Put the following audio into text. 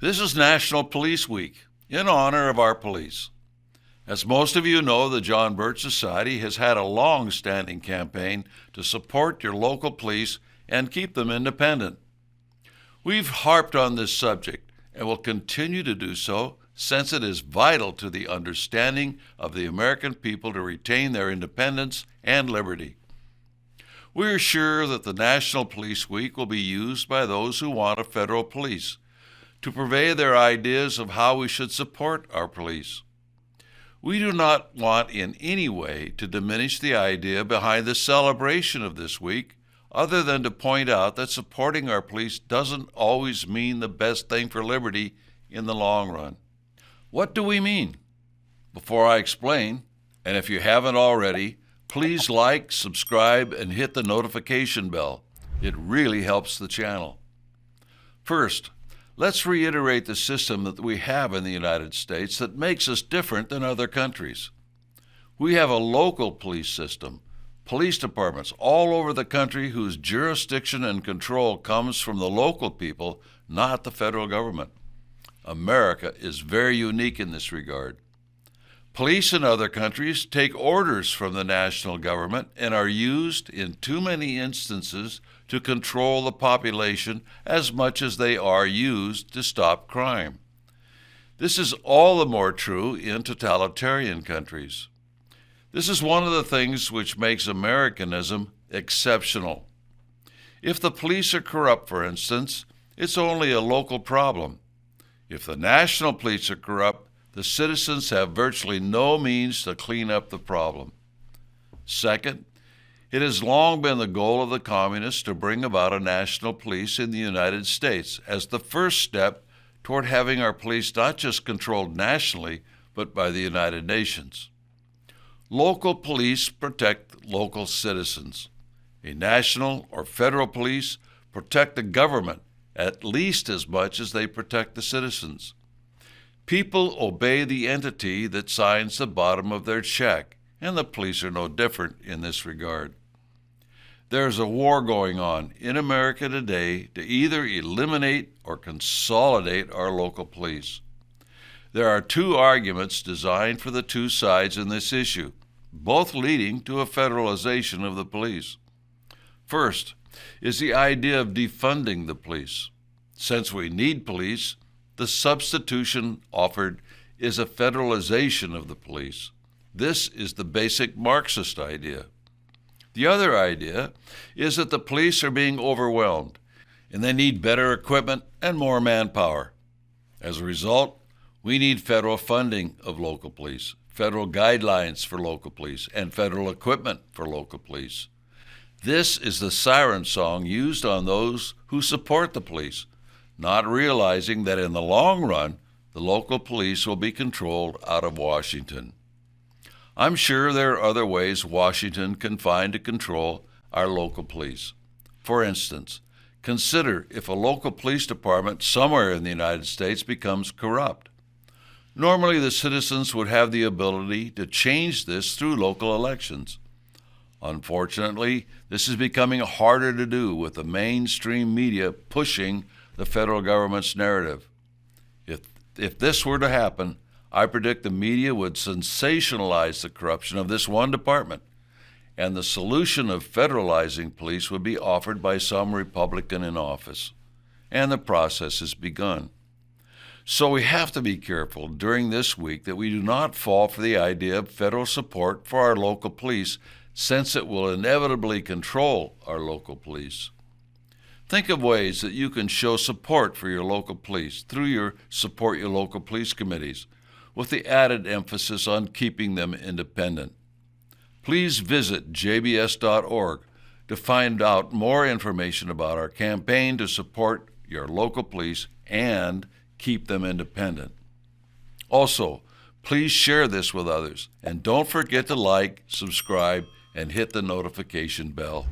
This is National Police Week, in honor of our police. As most of you know, the John Birch Society has had a long-standing campaign to support your local police and keep them independent. We've harped on this subject and will continue to do so since it is vital to the understanding of the American people to retain their independence and liberty. We are sure that the National Police Week will be used by those who want a federal police to purvey their ideas of how we should support our police. We do not want in any way to diminish the idea behind the celebration of this week, other than to point out that supporting our police doesn't always mean the best thing for liberty in the long run. What do we mean? Before I explain, and if you haven't already, please like, subscribe, and hit the notification bell. It really helps the channel. First, let's reiterate the system that we have in the United States that makes us different than other countries. We have a local police system, police departments all over the country whose jurisdiction and control comes from the local people, not the federal government. America is very unique in this regard. Police in other countries take orders from the national government and are used in too many instances to control the population as much as they are used to stop crime. This is all the more true in totalitarian countries. This is one of the things which makes Americanism exceptional. If the police are corrupt, for instance, it's only a local problem. If the national police are corrupt, the citizens have virtually no means to clean up the problem. Second, it has long been the goal of the communists to bring about a national police in the United States as the first step toward having our police not just controlled nationally, but by the United Nations. Local police protect local citizens. A national or federal police protect the government at least as much as they protect the citizens. People obey the entity that signs the bottom of their check, and the police are no different in this regard. There is a war going on in America today to either eliminate or consolidate our local police. There are two arguments designed for the two sides in this issue, both leading to a federalization of the police. First is the idea of defunding the police. Since we need police, the substitution offered is a federalization of the police. This is the basic Marxist idea. The other idea is that the police are being overwhelmed, and they need better equipment and more manpower. As a result, we need federal funding of local police, federal guidelines for local police, and federal equipment for local police. This is the siren song used on those who support the police, not realizing that in the long run, the local police will be controlled out of Washington. I'm sure there are other ways Washington can find to control our local police. For instance, consider if a local police department somewhere in the United States becomes corrupt. Normally, the citizens would have the ability to change this through local elections. Unfortunately, this is becoming harder to do with the mainstream media pushing the federal government's narrative. If this were to happen, I predict the media would sensationalize the corruption of this one department, and the solution of federalizing police would be offered by some Republican in office, and the process has begun. So we have to be careful during this week that we do not fall for the idea of federal support for our local police, since it will inevitably control our local police. Think of ways that you can show support for your local police through your Support Your Local Police committees, with the added emphasis on keeping them independent. Please visit jbs.org to find out more information about our campaign to support your local police and keep them independent. Also, please share this with others, and don't forget to like, subscribe, and hit the notification bell.